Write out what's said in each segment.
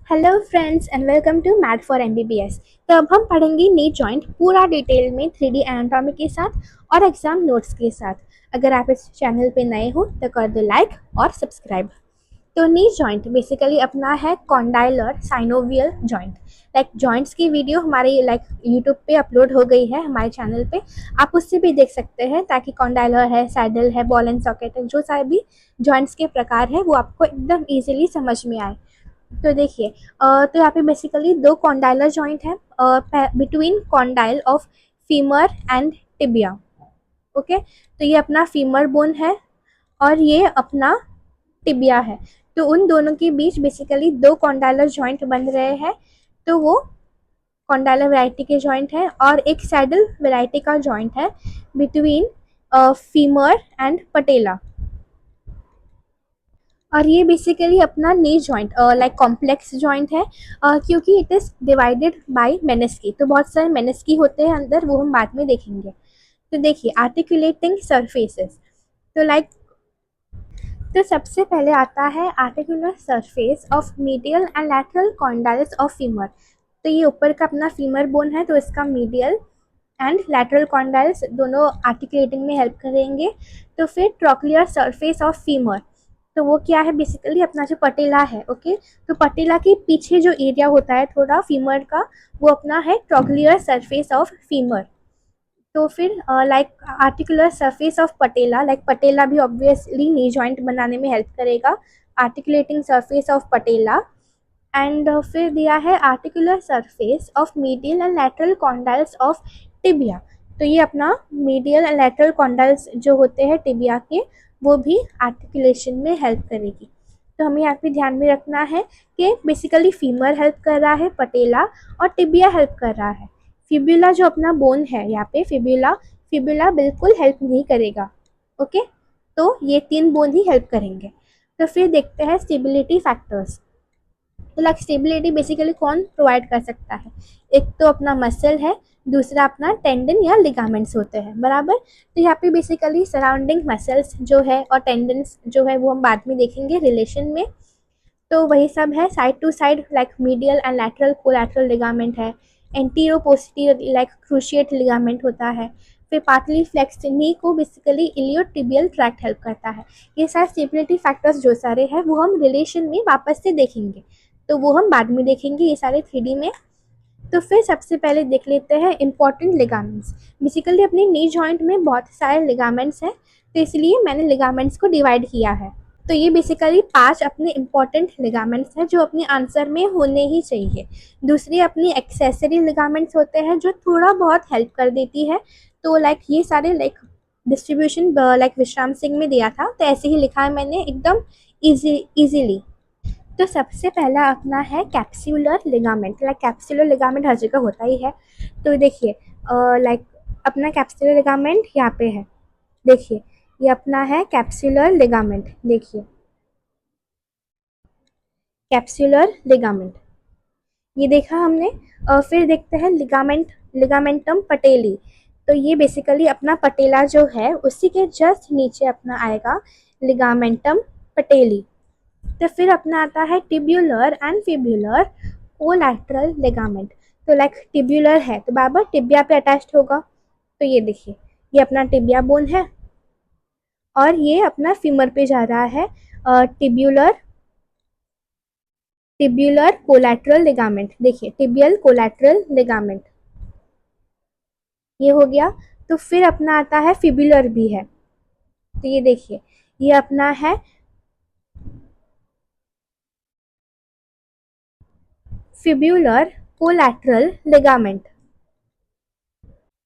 Hello friends and welcome to math for MBBS. तो अब हम पढ़ेंगे नी जॉइंट पूरा डिटेल में 3D एनाटॉमी के साथ और एग्जाम नोट्स के साथ। अगर आप इस चैनल पे नए हो तो कर दो लाइक और सब्सक्राइब। तो नी जॉइंट बेसिकली अपना है condylar synovial joint. Like joints की वीडियो हमारी यूट्यूब पे अपलोड हो गई है हमारे चैनल पे, आप उससे भी देख सकते हैं ताकि कॉन्डाइलर है, सैडल है, बॉल एंड सॉकेट है, जो सारे भी जॉइंट्स के प्रकार है वो आपको एकदम ईजिली समझ में आए। तो देखिए तो यहाँ पे बेसिकली दो कॉन्डाइलर जॉइंट है between condyle of femur and tibia. Okay, तो ये अपना फीमर बोन है और ये अपना टिबिया है। तो उन दोनों के बीच बेसिकली दो कॉन्डाइलर जॉइंट बन रहे हैं। तो वो कॉन्डाइलर वैरायटी के जॉइंट है और एक सैडल वैरायटी का जॉइंट है बिटवीन फीमर एंड पटेला। और ये बेसिकली अपना knee joint like complex joint है क्योंकि इट इज़ डिवाइडेड बाय मेनिस्की। तो बहुत सारे मेनिस्की होते हैं अंदर, वो हम बाद में देखेंगे। तो देखिए आर्टिकुलेटिंग सरफेसेस। तो तो सबसे पहले आता है articular surface of medial and lateral condyles of femur. तो ये ऊपर का अपना फीमर बोन है, तो इसका मीडियल एंड लैटरल कॉन्डाइल्स दोनों आर्टिकुलेटिंग में हेल्प करेंगे। तो फिर ट्रोक्लियर सरफेस ऑफ फीमर, तो वो क्या है बेसिकली अपना जो पटेला है। ओके, तो पटेला के पीछे जो एरिया होता है थोड़ा फीमर का, वो अपना है ट्रोक्लियर सरफेस ऑफ फीमर। तो फिर articular surface of patella, like patella भी ऑब्वियसली नी जॉइंट बनाने में हेल्प करेगा। Articulating surface of patella. And फिर दिया है articular surface of medial and lateral condyles of tibia. तो ये अपना मीडियल एंड लैटरल कॉन्डाइल्स जो होते हैं टिबिया के, वो भी आर्टिकुलेशन में हेल्प करेगी। तो हमें यहाँ पे ध्यान में रखना है कि बेसिकली फीमर हेल्प कर रहा है पटेला और टिबिया हेल्प कर रहा है। फिब्यूला जो अपना बोन है यहाँ पे फिब्यूला, फिब्यूला बिल्कुल हेल्प नहीं करेगा। ओके, तो ये तीन बोन ही हेल्प करेंगे। तो फिर देखते हैं स्टेबिलिटी फैक्टर्स। तो स्टेबिलिटी बेसिकली कौन प्रोवाइड कर सकता है? एक तो अपना मसल है, दूसरा अपना टेंडन या लिगामेंट्स होते हैं, बराबर। तो यहाँ पे बेसिकली सराउंडिंग मसल्स जो है और टेंडन्स जो है वो हम बाद में देखेंगे रिलेशन में। तो वही सब है side to side, like medial and lateral collateral ligament है। Antero posterior like cruciate ligament होता है। फिर पार्टली फ्लेक्स्ड नी को बेसिकली इलियोटिबियल ट्रैक्ट हेल्प करता है। ये सारे स्टेबिलिटी फैक्टर्स जो सारे हैं वो हम रिलेशन में वापस से देखेंगे, तो वो हम बाद में देखेंगे ये सारे 3D में। तो फिर सबसे पहले देख लेते हैं इंपॉर्टेंट लिगामेंट्स। बेसिकली अपने नी जॉइंट में बहुत सारे लिगामेंट्स हैं, तो इसलिए मैंने लिगामेंट्स को डिवाइड किया है। तो ये बेसिकली 5 अपने इंपॉर्टेंट लिगामेंट्स हैं जो अपने आंसर में होने ही चाहिए। दूसरे अपनी एक्सेसरी लिगामेंट्स होते हैं जो थोड़ा बहुत हेल्प कर देती है। तो ये सारे डिस्ट्रीब्यूशन विश्राम सिंह में दिया था, तो ऐसे ही लिखा है मैंने एकदम इजीली। तो सबसे पहला अपना है कैप्स्यूलर लिगामेंट। कैप्स्यूलर लिगामेंट हर जगह होता ही है। तो देखिए अपना कैप्स्यूलर लिगामेंट यहाँ पे है। देखिए ये अपना है कैप्स्यूलर लिगामेंट। देखिए कैप्स्यूलर लिगामेंट ये देखा हमने। फिर देखते हैं लिगामेंटम पटेली। तो ये बेसिकली अपना पटेला जो है उसी के जस्ट नीचे अपना आएगा लिगामेंटम पटेली। तो फिर अपना आता है tubular and fibular collateral ligament. तो टिब्यूलर है तो बराबर टिबिया पे अटैच्ड होगा। तो ये देखिए ये अपना टिबिया बोन है और ये अपना फीमर पे जा रहा है टिब्यूलर कोलैटरल लिगामेंट। देखिए टिबियल कोलैटरल लिगामेंट ये हो गया। तो फिर अपना आता है फिब्यूलर भी है। तो ये देखिए ये अपना है fibular collateral ligament.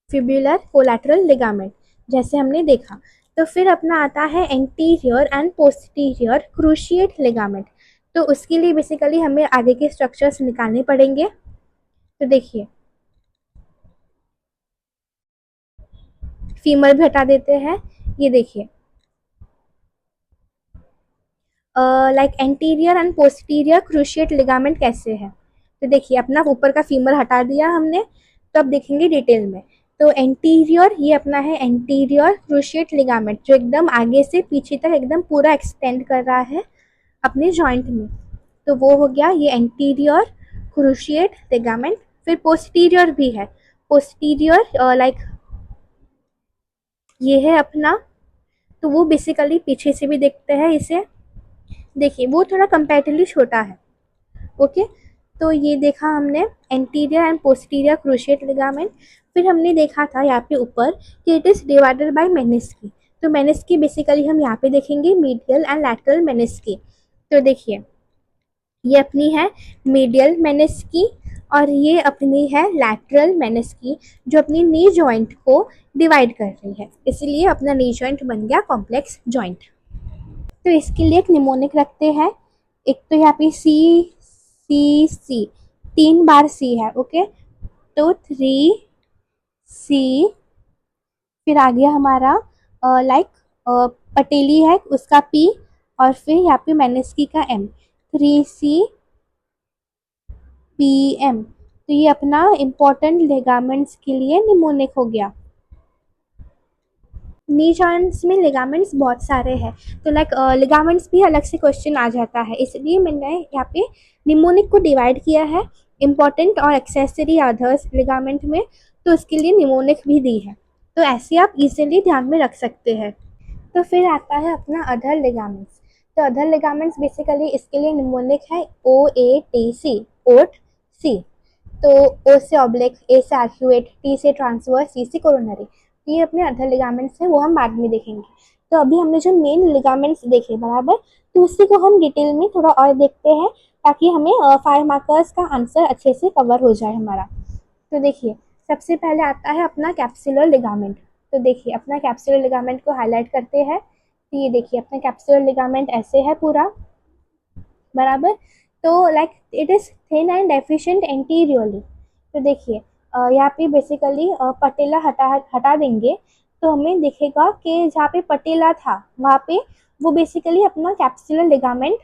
Fibular collateral ligament जैसे हमने देखा। तो फिर अपना आता है anterior and posterior cruciate ligament. तो उसके लिए बेसिकली हमें आगे के स्ट्रक्चर्स निकालने पड़ेंगे। तो देखिए फीमर भी हटा देते हैं। ये देखिए anterior and posterior cruciate ligament कैसे है। तो देखिए अपना ऊपर का फीमर हटा दिया हमने, तो अब देखेंगे डिटेल में। तो एंटीरियर ये अपना है एंटीरियर क्रूशिएट लिगामेंट जो एकदम आगे से पीछे तक एकदम पूरा एक्सटेंड कर रहा है अपने जॉइंट में। तो वो हो गया ये एंटीरियर क्रूशिएट लिगामेंट। फिर पोस्टीरियर भी है, पोस्टीरियर लाइक ये है अपना, तो वो बेसिकली पीछे से भी देखते हैं इसे। देखिए वो थोड़ा कंपैरेटिवली छोटा है। ओके, तो ये देखा हमने anterior and posterior cruciate ligament. फिर हमने देखा था यहाँ पे ऊपर कि इट इज़ डिवाइडेड बाय मेनिस्की। तो मेनिस्की बेसिकली हम यहाँ पे देखेंगे मीडियल एंड लैटरल मेनिस्की। तो देखिए ये अपनी है मीडियल मेनिस्की और ये अपनी है लैटरल मेनिस्की, जो अपनी नी जॉइंट को डिवाइड कर रही है, इसलिए अपना नी जॉइंट बन गया कॉम्प्लेक्स जॉइंट। तो इसके लिए एक निमोनिक रखते हैं। एक तो यहाँ पे सी सी सी, 3 बार सी है। ओके, तो 3 सी, फिर आ गया हमारा लाइक पटेली है उसका पी, और फिर यहाँ पे मेनिस्की का एम, 3 C PM। तो ये अपना इम्पोर्टेंट लिगामेंट्स के लिए निमोनिक हो गया। नी जॉइंट्स में लिगामेंट्स बहुत सारे हैं, तो लाइक लिगामेंट्स भी अलग से क्वेश्चन आ जाता है, इसलिए मैंने यहाँ पे निमोनिक को डिवाइड किया है इम्पोर्टेंट और एक्सेसरी अदर्स लिगामेंट में, तो उसके लिए निमोनिक भी दी है। तो ऐसे आप इजीली ध्यान में रख सकते हैं। तो फिर आता है अपना अदर लिगामेंट्स। तो अदर लिगामेंट्स बेसिकली इसके लिए निमोनिक है OATC, ओट सी। तो ओ से ऑब्लिक, ए से आर्क्यूएट, टी से ट्रांसवर्स, सी से कोरोनरी। ये अपने अदर लिगामेंट्स हैं, वो हम बाद में देखेंगे। तो अभी हमने जो मेन लिगामेंट्स देखे बराबर, तो उसी को हम डिटेल में थोड़ा और देखते हैं, ताकि हमें 5 मार्कर्स का आंसर अच्छे से कवर हो जाए हमारा। तो देखिए सबसे पहले आता है अपना कैप्सुलर लिगामेंट। तो देखिए अपना कैप्सुलर लिगामेंट को हाईलाइट करते हैं। तो ये देखिए अपना कैप्सुलर लिगामेंट ऐसे है पूरा बराबर। तो like it is thin and deficient anteriorly. तो देखिए यहाँ पे बेसिकली पटेला हटा हटा देंगे, तो हमें दिखेगा कि जहाँ पे पटेला था वहाँ पे वो बेसिकली अपना कैप्सुलर लिगामेंट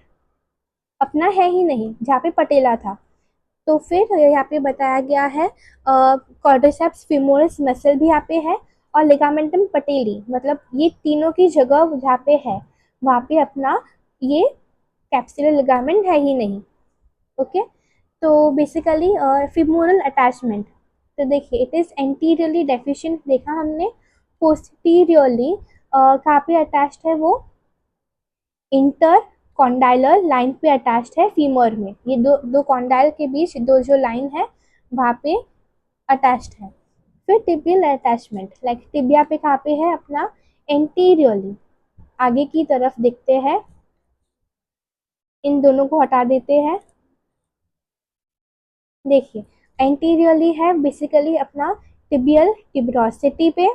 अपना है ही नहीं, जहाँ पे पटेला था। तो फिर यहाँ पे बताया गया है क्वाड्रिसेप्स फेमोरस मसल भी यहाँ पे है, और लिगामेंटम पटेली, मतलब ये तीनों की जगह जहाँ पे है वहाँ पे अपना ये कैप्सुलर लिगामेंट है ही नहीं। ओके, तो बेसिकली फिमोरल अटैचमेंट। तो देखिए इट इज़ एंटीरियरली डेफिशिएंट देखा हमने। पोस्टीरियरली कहाँ पे अटैच्ड है वो, इंटर कॉन्डाइलर लाइन पे अटैच्ड है फीमर में। ये दो कॉन्डाइल के बीच दो जो लाइन है वहाँ पे अटैच्ड है। फिर टिबियल अटैचमेंट, लाइक टिबिया पे कहाँ पे है अपना, एंटीरियरली आगे की तरफ दिखते हैं। इन दोनों को हटा देते हैं। देखिए एंटीरियरली है बेसिकली अपना टिबियल टिब्रोसिटी पे।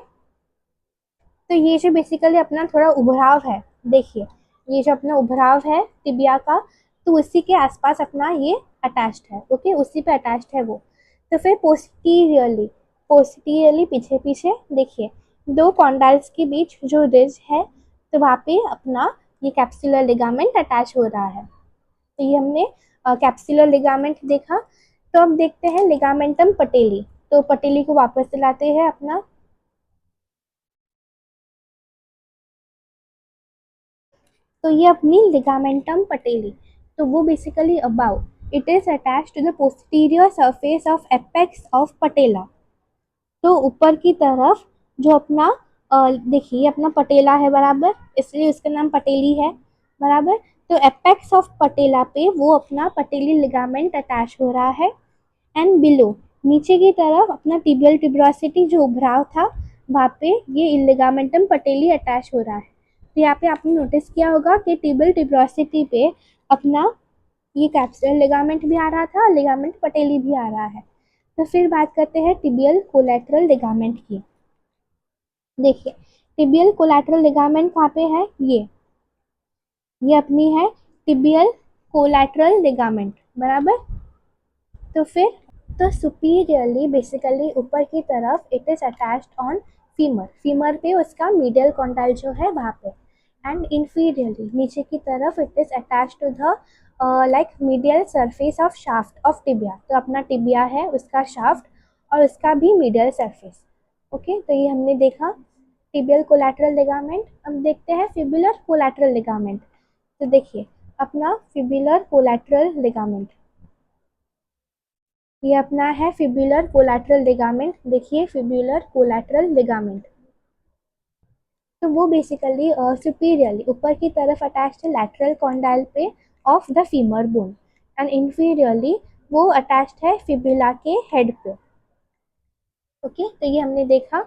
तो ये जो बेसिकली अपना थोड़ा उभराव है, देखिए ये जो अपना उभराव है टिबिया का, तो उसी के आसपास अपना ये अटैच्ड है। ओके, उसी पे अटैच्ड है वो। तो फिर पोस्टीरियरली, पोस्टीरियरली पीछे पीछे देखिए दो कॉन्डाइल्स के बीच जो रिज है, तो वहाँ पे अपना ये कैप्सुलर लिगामेंट अटैच हो रहा है। तो ये हमने कैप्सुलर लिगामेंट देखा। तो अब देखते हैं लिगामेंटम पटेली। तो पटेली को वापस दिलाते हैं अपना। तो ये अपनी लिगामेंटम पटेली, तो वो basically about it is attach to the posterior surface of apex of patella. तो ऊपर की तरफ जो अपना देखिए अपना पटेला है बराबर, इसलिए उसका नाम पटेली है बराबर। तो एपेक्स ऑफ पटेला पे वो अपना पटेली लिगामेंट अटैच हो रहा है। एंड बिलो नीचे की तरफ अपना टिबियल टिब्रोसिटी जो उभराव था वहाँ पे ये लिगामेंटम पटेली अटैच हो रहा है। तो यहाँ पे आपने नोटिस किया होगा कि टिबियल टिब्रोसिटी पे अपना ये कैप्सुलर लिगामेंट भी आ रहा था, लिगामेंट पटेली भी आ रहा है। तो फिर बात करते हैं टिबियल कोलैटरल लिगामेंट की। देखिए टिबियल कोलैटरल लिगामेंट कहाँ पे है, ये अपनी है टिबियल कोलैटरल लिगामेंट बराबर। तो फिर तो सुपीरियरली बेसिकली ऊपर की तरफ it is attached on femur, femur पे उसका मीडियल कॉन्डाइल जो है वहाँ पे। एंड इंफीरियरली नीचे की तरफ it is attached to the like medial surface of shaft of tibia. तो अपना टिबिया है उसका शाफ्ट और उसका भी मीडियल सरफेस। ओके, तो ये हमने देखा टिबियल कोलैटरल लिगामेंट। अब देखते हैं फिबुलर कोलैटरल लिगामेंट। तो देखिए अपना फिब्युलर कोलैटरल लिगामेंट, ये अपना है फिब्युलर कोलैटरल लिगामेंट। देखिए फिब्युलर कोलैटरल लिगामेंट, तो वो बेसिकली सुपीरियरली ऊपर की तरफ अटैच्ड है लैटरल कॉन्डाइल पे of the femur bone, and inferiorly वो अटैच्ड है फिबुला के हेड पे। ओके, तो ये हमने देखा,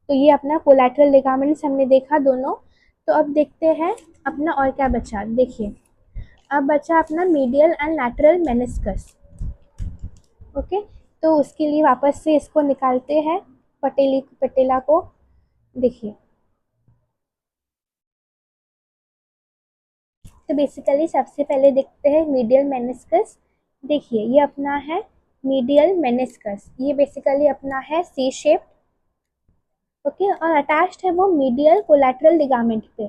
तो ये अपना कोलैटरल लिगामेंट्स हमने देखा दोनों। तो अब देखते हैं अपना और क्या बचा। देखिए अब बचा अपना medial and lateral meniscus. Okay, तो उसके लिए वापस से इसको निकालते हैं, पटेला को। देखिए तो बेसिकली सबसे पहले देखते हैं मीडियल मेनिस्कस। देखिए ये अपना है मीडियल मेनिस्कस, ये बेसिकली अपना है सी शेप। ओके, और अटैच्ड है वो मीडियल कोलैटरल लिगामेंट पे।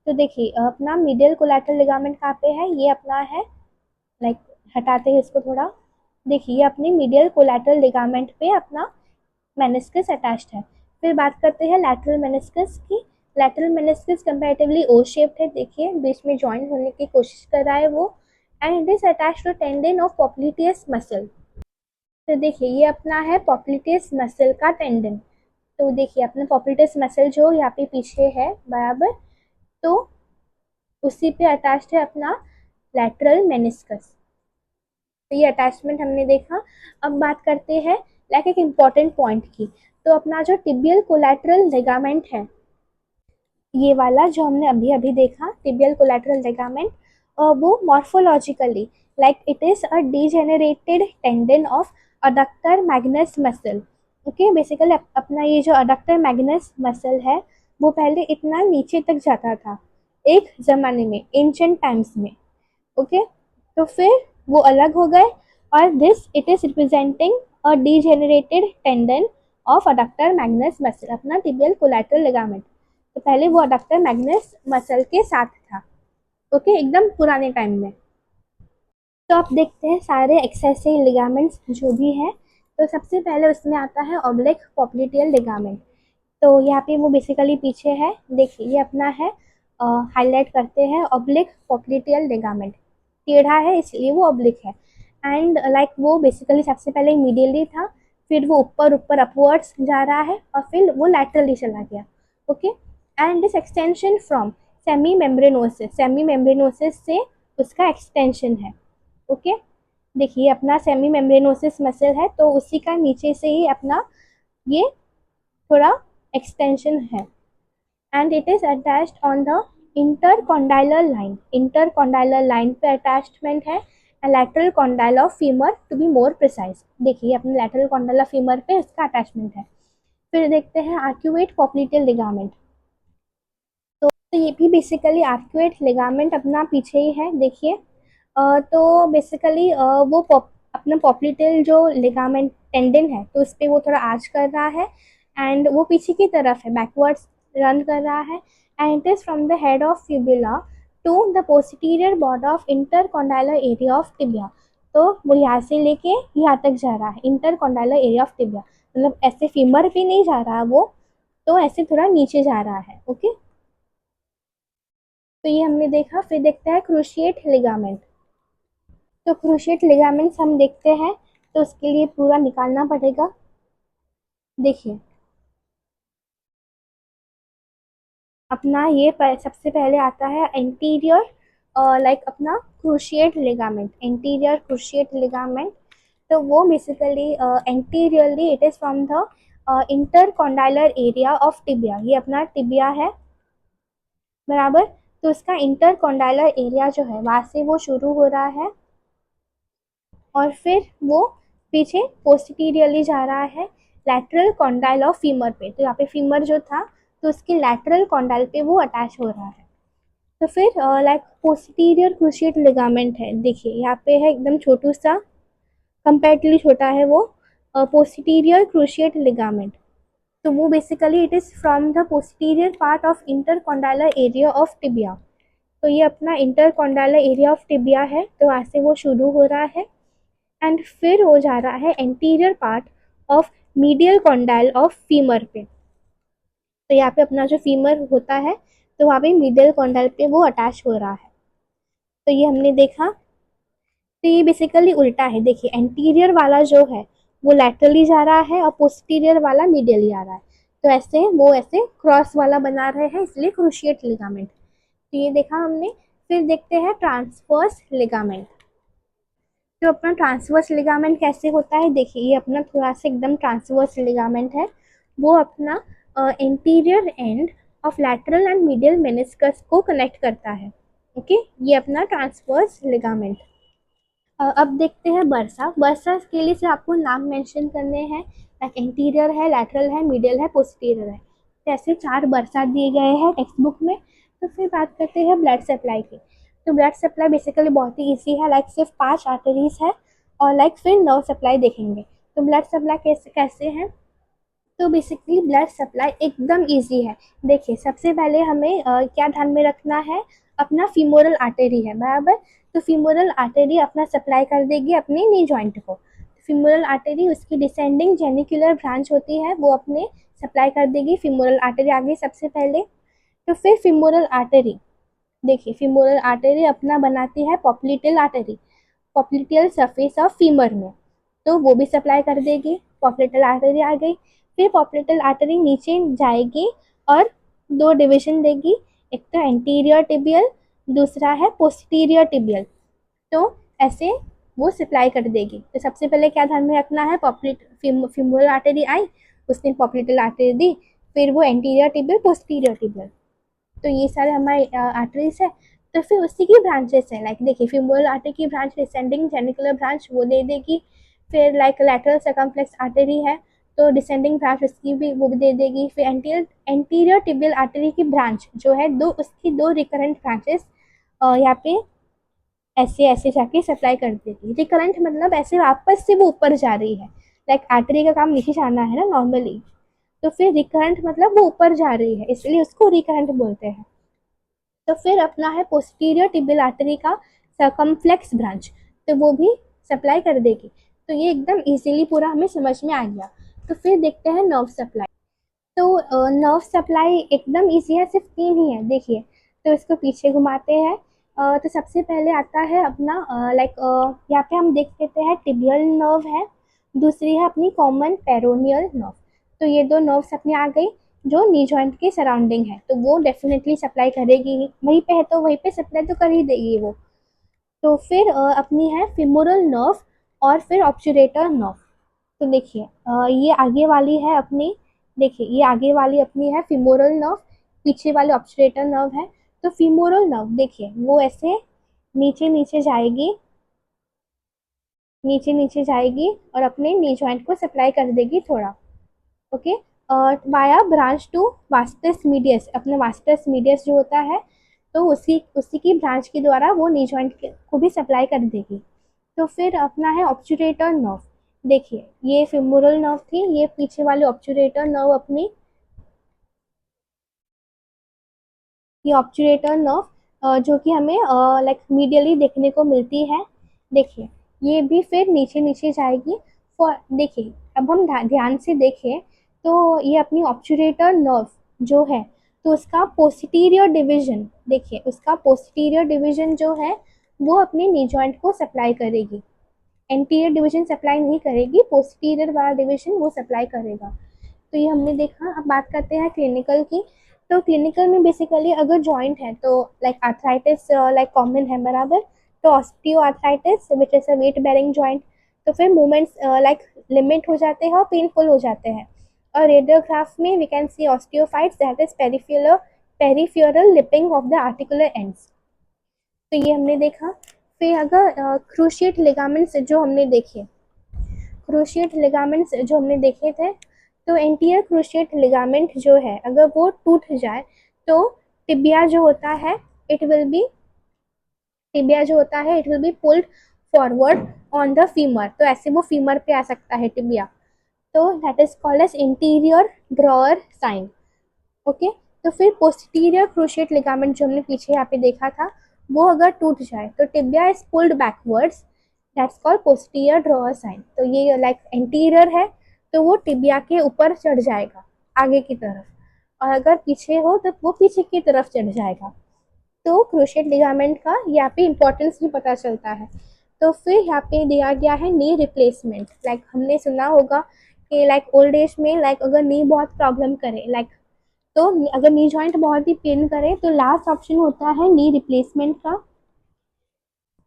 तो देखिए अपना मीडियल कोलैटरल लिगामेंट कहाँ पे है, ये अपना है लाइक हटाते हैं इसको थोड़ा। देखिए ये अपनी मीडियल कोलैटरल लिगामेंट पे अपना मेनिस्कस अटैच्ड है। फिर बात करते हैं लैटरल मेनिस्कस की। लैटरल मेनिस्कस कंपैरेटिवली ओ शेप्ड है, देखिए बीच में जॉइन होने की कोशिश कर रहा है वो, and it is attached to tendon of popliteus muscle. तो देखिए ये अपना है पॉप्लिटेस मसल का टेंडन। तो देखिए अपना पॉप्लिटेस मसल जो यहाँ पे पीछे है बराबर, तो उसी पे अटैच्ड है अपना लैटरल मेनिस्कस। तो ये अटैचमेंट हमने देखा। अब बात करते हैं लाइक एक इम्पॉर्टेंट पॉइंट की। तो अपना जो टिबियल कोलैटरल लिगामेंट है, ये वाला जो हमने अभी अभी देखा टिबियल कोलैटरल लिगामेंट, वो morphologically like it is a degenerated tendon of adductor Magnus muscle. Okay, basically अपना ये जो अडक्टर मैग्नस मसल है वो पहले इतना नीचे तक जाता था एक ज़माने में, एंशिएंट टाइम्स में। ओके, तो फिर वो अलग हो गए, और this it is representing a degenerated tendon of adductor Magnus muscle, अपना टिबियल कोलैटरल लिगामेंट। तो पहले वो अडक्टर मैग्नस मसल के साथ था। ओके, एकदम पुराने टाइम में। तो आप देखते हैं सारे एक्सेसिव लिगामेंट्स जो भी हैं। तो सबसे पहले उसमें आता है ऑब्लिक पॉप्लिटियल लिगामेंट। तो यहाँ पे वो बेसिकली पीछे है, देखिए ये अपना है, हाईलाइट करते हैं ऑब्लिक पॉप्लिटियल लिगामेंट, टेढ़ा है इसलिए वो ऑब्लिक है। एंड लाइक वो बेसिकली सबसे पहले मीडियली था, फिर वो ऊपर ऊपर अपवर्ड्स जा रहा है, और फिर वो लैटरली चला गया। Okay, and this extension from semimembranosus से उसका एक्सटेंशन है। ओके, देखिए अपना सेमी मेम्ब्रेनोसिस मसल है, तो उसी का नीचे से ही अपना ये थोड़ा एक्सटेंशन है, and it is attached on the intercondylar line. Intercondylar line पे अटैचमेंट है, lateral condyle of femur to be more precise. देखिए अपने लैटरल कॉन्डाइल ऑफ फीमर पे इसका अटैचमेंट है। फिर देखते हैं आर्क्यूएट पॉप्लिटियल लिगामेंट। तो ये भी बेसिकली आर्क्यूएट लिगामेंट अपना पीछे ही है। देखिए तो बेसिकली वो अपना पॉप्लिटियल जो लिगामेंट टेंडन है, तो उस पर वो थोड़ा आर्च कर रहा है, एंड वो पीछे की तरफ है, बैकवर्ड्स रन कर रहा है, and it is from the head of fibula to the posterior border of intercondylar area of tibia. तो वो यहाँ से लेके यहाँ तक जा रहा है, इंटरकॉन्डाइलर एरिया ऑफ टिबिया, मतलब ऐसे फीमर पे नहीं जा रहा वो, तो ऐसे थोड़ा नीचे जा रहा है। ओके, तो ये हमने देखा। फिर देखते हैं क्रूशिएट लिगामेंट। तो क्रूशिएट लिगामेंट्स हम देखते हैं, तो उसके लिए पूरा निकालना पड़ेगा। देखिए अपना ये सबसे पहले आता है एंटीरियर, लाइक अपना cruciate ligament, anterior cruciate ligament. तो वो basically anteriorly it is from the intercondylar area of tibia, ये अपना टिबिया है बराबर। तो इसका इंटरकॉन्डाइलर एरिया जो है वहाँ से वो शुरू हो रहा है, और फिर वो पीछे पोस्टीरियरली जा रहा है लैटरल कॉन्डाइल ऑफ फीमर पे। तो यहाँ पे फीमर जो था, तो उसके लैटरल कॉन्डाइल पे वो अटैच हो रहा है। तो फिर लाइक पोस्टीरियर क्रूशिएट लिगामेंट है, देखिए यहाँ पे है एकदम छोटू सा, कंपेरेटिवली छोटा है वो पोस्टीरियर क्रूशिएट लिगामेंट। तो वो basically it is from the posterior part of intercondylar area of tibia. तो ये अपना इंटरकॉन्डाइलर एरिया ऑफ टिबिया है, तो वहाँ से वो शुरू हो रहा है, एंड फिर वो जा रहा है anterior part of medial condyle of femur पे। तो यहाँ पे अपना जो फीमर होता है, तो वहाँ पे मीडियल कॉन्डाइल पे वो अटैच हो रहा है। तो ये हमने देखा। तो ये बेसिकली उल्टा है, देखिए एंटीरियर वाला जो है वो लैटरली जा रहा है और पोस्टीरियर वाला मीडियली आ रहा है। तो ऐसे वो ऐसे क्रॉस वाला बना रहे हैं, इसलिए क्रूशिएट लिगामेंट। तो ये देखा हमने। फिर देखते हैं ट्रांसवर्स लिगामेंट। तो अपना ट्रांसवर्स लिगामेंट कैसे होता है, देखिए ये अपना थोड़ा सा एकदम ट्रांसवर्स लिगामेंट है। वो अपना interior end of lateral and medial meniscus को कनेक्ट करता है। ओके, ये अपना ट्रांसवर्स लिगामेंट। अब देखते हैं बर्सा। बर्सा के लिए से आपको नाम मेंशन करने हैं, लाइक इंटीरियर है, लैटरल है, मीडियल है, पोस्टीरियर है। तो ऐसे 4 बर्सा दिए गए हैं टेक्स्ट बुक में। तो फिर बात करते हैं ब्लड सप्लाई की। तो ब्लड सप्लाई बेसिकली बहुत ही ईजी है, लाइक सिर्फ 5 आर्टरीज है। और लाइक फिर नर्व सप्लाई देखेंगे। तो ब्लड सप्लाई कैसे कैसे है, तो बेसिकली ब्लड सप्लाई एकदम इजी है। देखिए सबसे पहले हमें क्या ध्यान में रखना है, अपना फीमोरल आर्टरी है बराबर। तो फीमोरल आर्टरी अपना सप्लाई कर देगी अपने नी जॉइंट को। फीमोरल आर्टरी उसकी डिसेंडिंग जेनिकुलर ब्रांच होती है, वो अपने सप्लाई कर देगी। फीमोरल आर्टरी आ गई सबसे पहले। तो फिर फीमोरल आर्टरी, देखिए फीमोरल आर्टरी अपना बनाती है popliteal artery, popliteal surface of femur में। तो वो भी सप्लाई कर देगी। पॉप्लिटेल आर्टरी आ गई। फिर पॉप्लिटेल आर्टरी नीचे जाएगी और 2 डिवीजन देगी, एक तो एंटीरियर टिबियल, दूसरा है पोस्टीरियर टिबियल। तो ऐसे वो सप्लाई कर देगी। तो सबसे पहले क्या ध्यान में रखना है, फीमोरल आर्टरी आई, उसने पॉप्लिटेल आर्टरी दी, फिर वो एंटीरियर टिबियल, पोस्टीरियर टिबियल। तो ये सारे हमारे आर्टरीज है। तो फिर उसी की ब्रांचेस है, लाइक देखिए फीमोरल आर्टरी की ब्रांच डिसेंडिंग जेनिकुलर ब्रांच वो दे देगी। फिर लाइक लैटरल सर्कमफ्लेक्स आर्टरी है, तो डिसेंडिंग ब्रांच उसकी भी वो भी दे देगी। फिर एंटीरियर टिबियल आर्टरी की ब्रांच जो है उसकी 2 रिकरेंट ब्रांचेस यहाँ पे ऐसे ऐसे जाके सप्लाई कर देगी। रिकरेंट मतलब ऐसे वापस से वो ऊपर जा रही है, लाइक आर्टरी का काम नीचे जाना है ना नॉर्मली। तो फिर रिकरेंट मतलब वो ऊपर जा रही है, इसलिए उसको रिकरेंट बोलते हैं। तो फिर अपना है पोस्टीरियर टिबियल आर्टरी का सर्कमफ्लेक्स ब्रांच, तो वो भी सप्लाई कर देगी। तो ये एकदम इजीली पूरा हमें समझ में आ गया। तो फिर देखते हैं नर्व सप्लाई। तो नर्व सप्लाई एकदम इजी है, सिर्फ 3 ही है, देखिए। तो इसको पीछे घुमाते हैं। तो सबसे पहले आता है अपना लाइक यहाँ पे हम देख लेते हैं टिबियल नर्व है, दूसरी है अपनी कॉमन पेरोनियल नर्व। तो ये 2 नर्व्स अपनी आ गई जो नी जॉइंट के सराउंडिंग है, तो वो डेफिनेटली सप्लाई करेगी ही, वहीं पे है तो वहीं पे सप्लाई तो कर ही देगी वो। तो फिर अपनी है फिमोरल नर्व और फिर ऑब्चुरेटर नर्व। तो देखिए ये आगे वाली है अपनी, देखिए ये आगे वाली अपनी है फिमोरल नर्व, पीछे वाली ऑब्चुरेटर नर्व है। तो फिमोरल नर्व देखिए वो ऐसे नीचे नीचे जाएगी, नीचे नीचे जाएगी और अपने नी जॉइंट को सप्लाई कर देगी थोड़ा। Okay, via branch to vastus medius, अपने वास्टस मीडियस जो होता है, तो उसी उसी की ब्रांच के द्वारा वो नी जॉइंट को भी सप्लाई कर देगी। तो फिर अपना है ऑब्चुरेटर नर्व। देखिए ये फिमोरल नर्व थी, ये पीछे वाली ऑब्चुरेटर नर्व अपनी, ये ऑब्चुरेटर नर्व जो कि हमें लाइक मीडियली देखने को मिलती है। देखिए ये भी फिर नीचे नीचे जाएगी। फॉर देखिए अब हम ध्यान से देखें तो ये अपनी ऑब्चुरेटर नर्व जो है, तो उसका पोस्टीरियर डिवीजन, देखिए उसका पोस्टीरियर डिवीजन जो है वो अपने नी जॉइंट को सप्लाई करेगी। एंटीरियर डिवीजन सप्लाई नहीं करेगी, पोस्टीरियर वाला डिवीजन वो सप्लाई करेगा। तो ये हमने देखा। अब बात करते हैं क्लिनिकल की। तो क्लिनिकल में बेसिकली अगर जॉइंट है तो लाइक आर्थराइटिस लाइक कॉमन है बराबर। तो osteoarthritis which is a weight bearing joint. तो फिर मूवमेंट्स लाइक लिमिट हो जाते हैं और पेनफुल हो जाते हैं। और रेडियोग्राफ में we can see osteophytes that is peripheral lipping of the articular ends. तो ये हमने देखा। फिर अगर क्रूशिएट लिगामेंट्स जो हमने देखे, क्रूशिएट लिगामेंट्स जो हमने देखे थे, तो एंटीरियर क्रूशिएट लिगामेंट जो है अगर वो टूट जाए तो टिबिया जो होता है इट विल बी, टिबिया जो होता है it will be pulled forward on the femur, तो ऐसे वो फीमर पे आ सकता है टिबिया। तो that is called as anterior drawer sign. Okay, तो फिर पोस्टीरियर क्रूशिएट लिगामेंट जो हमने पीछे यहाँ पे देखा था, वो अगर टूट जाए तो tibia is pulled backwards, that's called posterior drawer sign. तो ये लाइक एंटीरियर है तो वो टिबिया के ऊपर चढ़ जाएगा आगे की तरफ, और अगर पीछे हो तो वो पीछे की तरफ चढ़ जाएगा। तो क्रूशिएट लिगामेंट का यहाँ पे इम्पोर्टेंस भी पता चलता है। तो फिर यहाँ पे दिया गया है नी रिप्लेसमेंट। लाइक हमने सुना होगा कि लाइक ओल्ड एज में लाइक अगर नी बहुत प्रॉब्लम करे, लाइक तो अगर नी जॉइंट बहुत ही पेन करे तो लास्ट ऑप्शन होता है नी रिप्लेसमेंट का।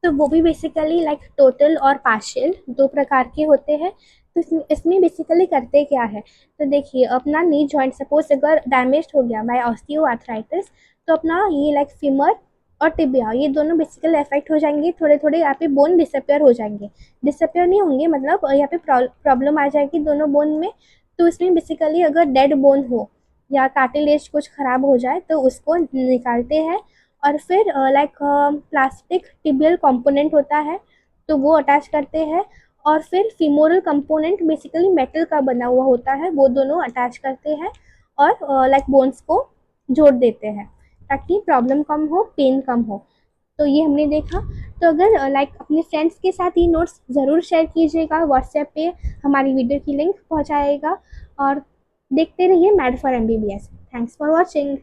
तो वो भी बेसिकली लाइक टोटल और पार्शियल दो प्रकार के होते हैं। तो इसमें बेसिकली करते क्या है, तो देखिए अपना नी जॉइंट सपोज अगर डैमेज हो गया बाय ऑस्टियोआर्थराइटिस, तो अपना ये लाइक फीमर और टिबिया ये दोनों बेसिकली अफेक्ट हो जाएंगे, थोड़े थोड़े यहाँ पे बोन डिसअपेयर हो जाएंगे। डिसअपेयर नहीं होंगे, मतलब यहाँ पे प्रॉब्लम आ जाएगी दोनों बोन में। तो इसमें बेसिकली अगर डेड बोन हो या कार्टिलेज कुछ खराब हो जाए तो उसको निकालते हैं। और फिर लाइक प्लास्टिक टिबियल कंपोनेंट होता है तो वो अटैच करते हैं। और फिर फिमोरल कंपोनेंट बेसिकली मेटल का बना हुआ होता है, वो दोनों अटैच करते हैं और लाइक बोन्स को जोड़ देते हैं ताकि प्रॉब्लम कम हो, पेन कम हो। तो ये हमने देखा। तो अगर लाइक अपने फ्रेंड्स के साथ ये नोट्स ज़रूर शेयर कीजिएगा, व्हाट्सएप पे हमारी वीडियो की लिंक पहुंचाएगा। और देखते रहिए mad for MBBS। Thanks for watching.